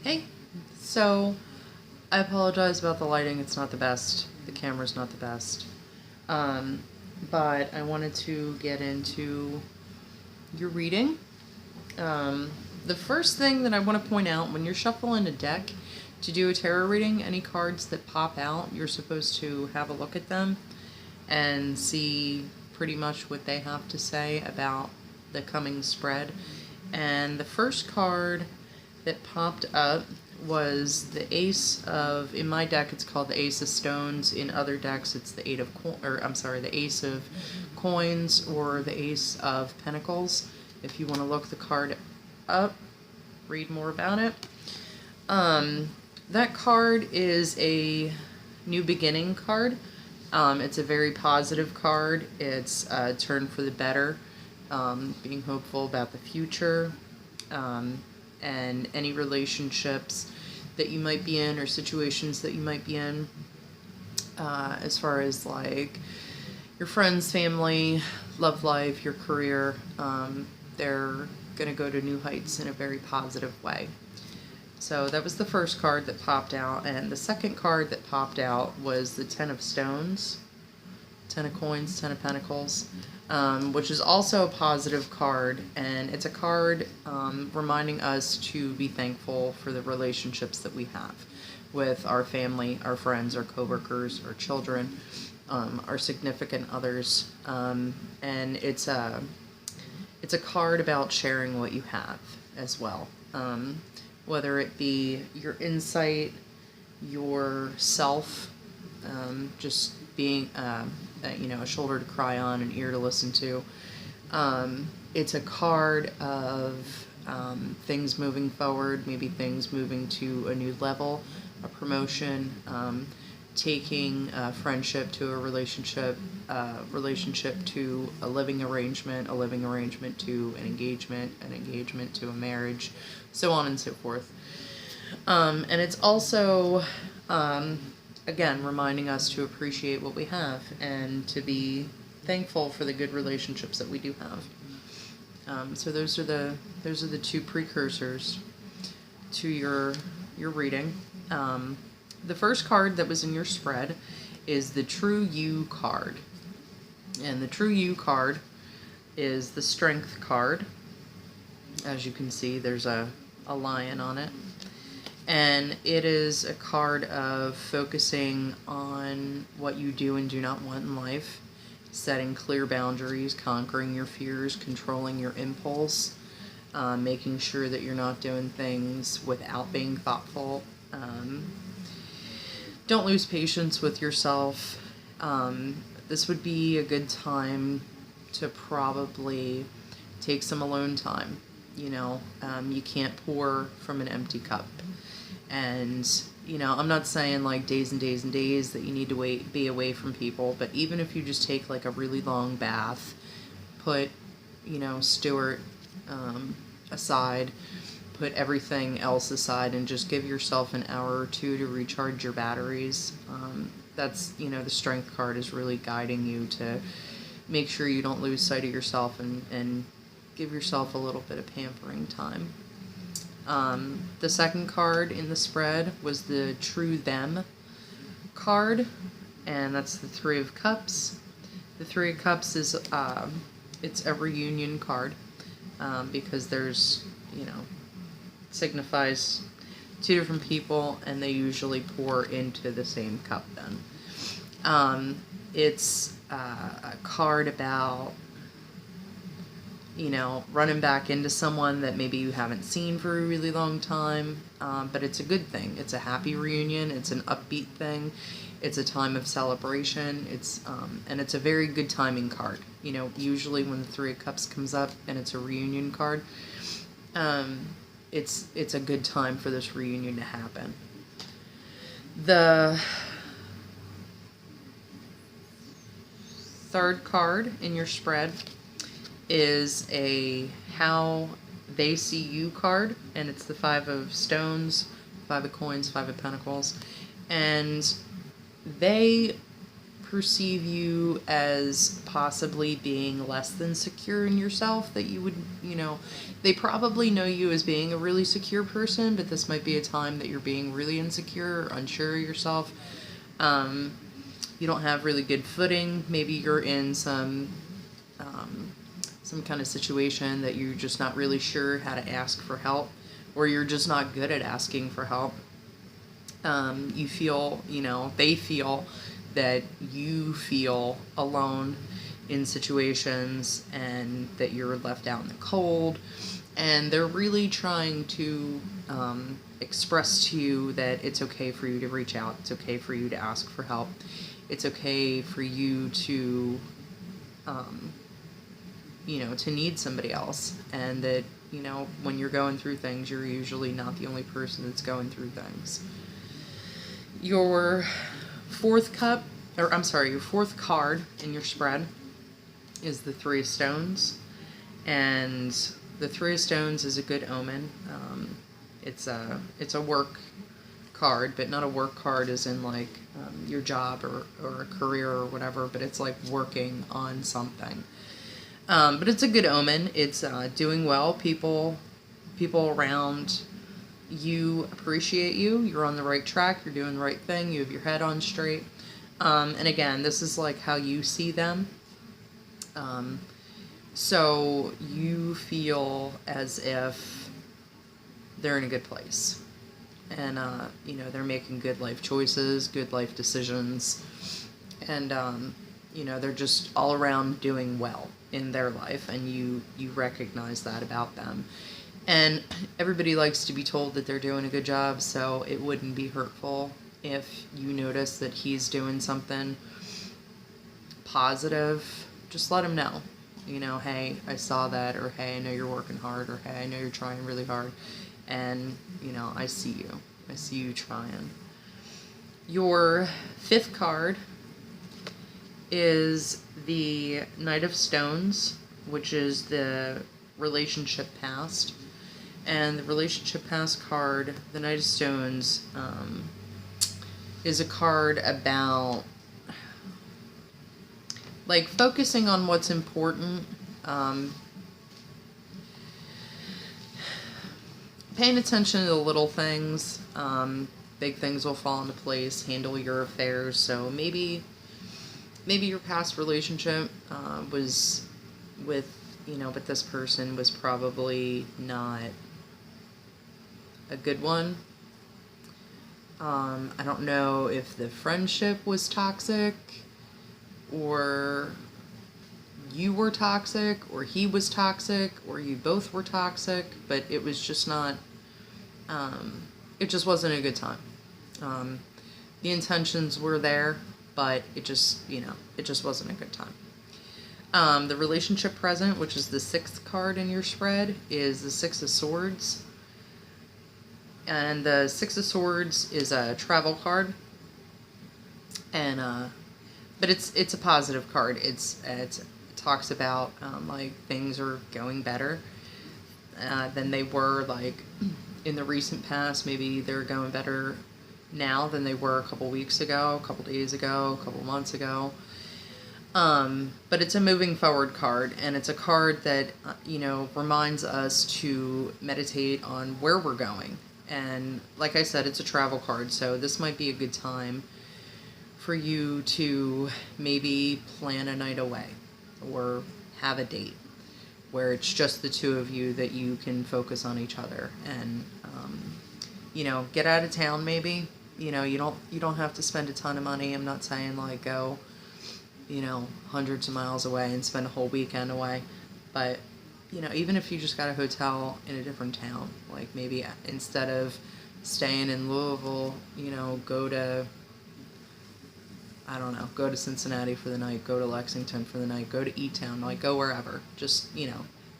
Hey, so I apologize about the lighting. It's not the best. The camera's not the best. Um, but I wanted to get into your reading. Um, the first thing that I want to point out when you're shuffling a deck to do a tarot reading, any cards that pop out, you're supposed to have a look at them and see pretty much what they have to say about the coming spread. And the first card that popped up was the Ace of, in my deck it's called the Ace of Stones, in other decks it's the the Ace of Coins or the Ace of Pentacles. If you want to look the card up, read more about it. That card is a new beginning card. It's a very positive card. It's a turn for the better, being hopeful about the future, and any relationships that you might be in or situations that you might be in, as far as like your friends, family, love life, your career. They're going to go to new heights in a very positive way. So that was the first card that popped out, and the second card that popped out was the Ten of Stones, Ten of Coins, Ten of Pentacles, which is also a positive card, and it's a card reminding us to be thankful for the relationships that we have with our family, our friends, our coworkers, our children, our significant others, and it's a card about sharing what you have as well. Whether it be your insight, yourself, just being, a shoulder to cry on, an ear to listen to. It's a card of things moving forward, maybe things moving to a new level, a promotion, taking a friendship to a relationship to a living arrangement to an engagement to a marriage, so on and so forth. And it's also, again, reminding us to appreciate what we have and to be thankful for the good relationships that we do have. So those are the two precursors to your reading. The first card that was in your spread is the True You card. And the True You card is the Strength card. As you can see, there's a lion on it. And it is a card of focusing on what you do and do not want in life, setting clear boundaries, conquering your fears, controlling your impulse, making sure that you're not doing things without being thoughtful. Don't lose patience with yourself. This would be a good time to probably take some alone time. You can't pour from an empty cup. And, I'm not saying like days and days and days that you need to be away from people, but even if you just take like a really long bath, put, Stuart aside, put everything else aside, and just give yourself an hour or two to recharge your batteries. That's, the Strength card is really guiding you to make sure you don't lose sight of yourself and give yourself a little bit of pampering time. The second card in the spread was the True Them card, and that's the Three of Cups. The Three of Cups is, it's a reunion card, because there's, signifies two different people, and they usually pour into the same cup then. It's a card about, running back into someone that maybe you haven't seen for a really long time, but it's a good thing. It's a happy reunion. It's an upbeat thing. It's a time of celebration. And it's a very good timing card. Usually when the Three of Cups comes up and it's a reunion card, it's a good time for this reunion to happen. The third card in your spread is a How They See You card, and it's the Five of Stones, Five of Coins, Five of Pentacles, and they perceive you as possibly being less than secure in yourself, that you would, they probably know you as being a really secure person, but this might be a time that you're being really insecure or unsure of yourself. You don't have really good footing. Maybe you're in some kind of situation that you're just not really sure how to ask for help, or you're just not good at asking for help. You feel, they feel that you feel alone in situations and that you're left out in the cold, and they're really trying to express to you that it's okay for you to reach out, it's okay for you to ask for help, it's okay for you to to need somebody else, and that when you're going through things, you're usually not the only person that's going through things. Your fourth card in your spread is the Three of Stones, and the Three of Stones is a good omen. It's a work card, but not a work card as in like your job or a career or whatever, but it's like working on something. But it's a good omen. It's doing well. People around you appreciate you. You're on the right track. You're doing the right thing. You have your head on straight. And again, this is like how you see them. So you feel as if they're in a good place. And, they're making good life choices, good life decisions. And, they're just all around doing well in their life. And you recognize that about them. And everybody likes to be told that they're doing a good job, so it wouldn't be hurtful if you notice that he's doing something positive. Just let him know. Hey, I saw that, or hey, I know you're working hard, or hey, I know you're trying really hard, and, I see you. I see you trying. Your fifth card is the Knight of Stones, which is the relationship past. And the relationship past card, the Knight of Stones, is a card about like focusing on what's important, paying attention to the little things. Big things will fall into place. Handle your affairs. So maybe your past relationship was with but this person was probably not a good one. I don't know if the friendship was toxic, or you were toxic, or he was toxic, or you both were toxic, but it was just not, it just wasn't a good time. The intentions were there, but it just wasn't a good time. The relationship present, which is the sixth card in your spread, is the Six of Swords. And the Six of Swords is a travel card. And, but it's a positive card. It talks about, like, things are going better than they were, like, in the recent past. Maybe they're going better now than they were a couple weeks ago, a couple days ago, a couple months ago. But it's a moving forward card, and it's a card that, reminds us to meditate on where we're going. And like I said, it's a travel card, so this might be a good time for you to maybe plan a night away or have a date where it's just the two of you, that you can focus on each other and, get out of town maybe. You don't have to spend a ton of money. I'm not saying like go hundreds of miles away and spend a whole weekend away. But, even if you just got a hotel in a different town, like maybe instead of staying in Louisville, go to Cincinnati for the night, go to Lexington for the night, go to E-Town, like go wherever, just,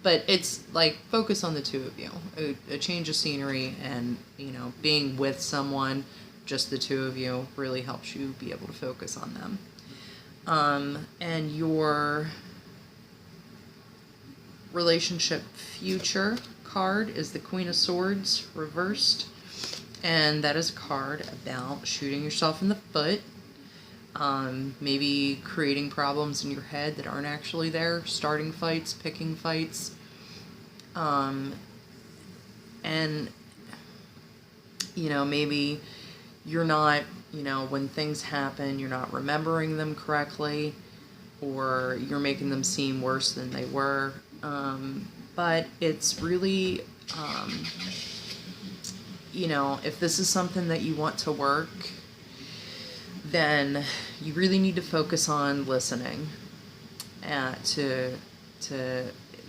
but it's like focus on the two of you, a change of scenery, and, being with someone, just the two of you, really helps you be able to focus on them. And your relationship future card is the Queen of Swords reversed, and that is a card about shooting yourself in the foot. Maybe creating problems in your head that aren't actually there, starting fights, picking fights. And, maybe you're not, when things happen, you're not remembering them correctly, or you're making them seem worse than they were. But it's really, if this is something that you want to work, then you really need to focus on listening to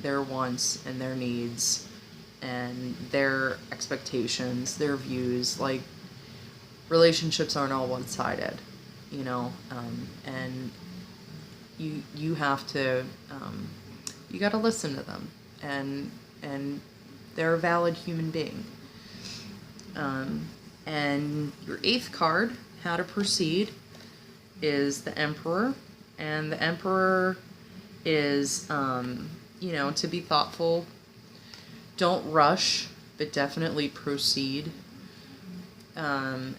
their wants and their needs and their expectations, their views. Like, relationships aren't all one-sided, and you have to, you got to listen to them, and they're a valid human being. And your 8th card, how to proceed, is the Emperor, and the Emperor is, to be thoughtful. Don't rush, but definitely proceed. And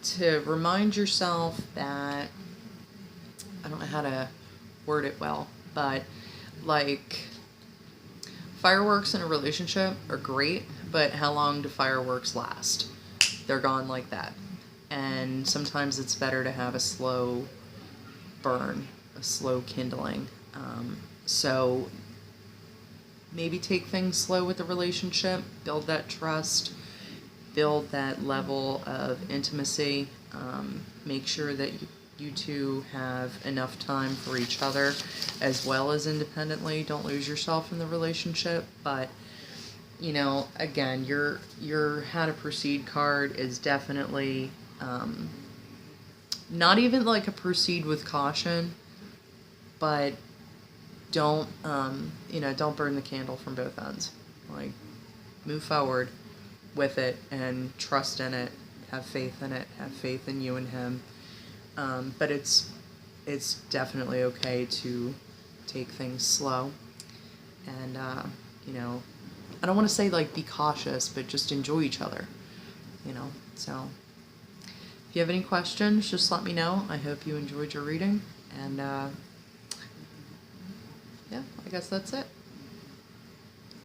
to remind yourself that, I don't know how to word it well, but like, fireworks in a relationship are great, but how long do fireworks last? They're gone like that. And sometimes it's better to have a slow burn, a slow kindling. So maybe take things slow with the relationship, build that trust, build that level of intimacy, make sure that you two have enough time for each other as well as independently. Don't lose yourself in the relationship. But, again, your how to proceed card is definitely not even like a proceed with caution, but don't burn the candle from both ends. Like, move forward with it and trust in it, have faith in it, have faith in you and him. But it's definitely okay to take things slow, and I don't want to say like be cautious, but just enjoy each other, So if you have any questions, just let me know. I hope you enjoyed your reading, and yeah, I guess that's it.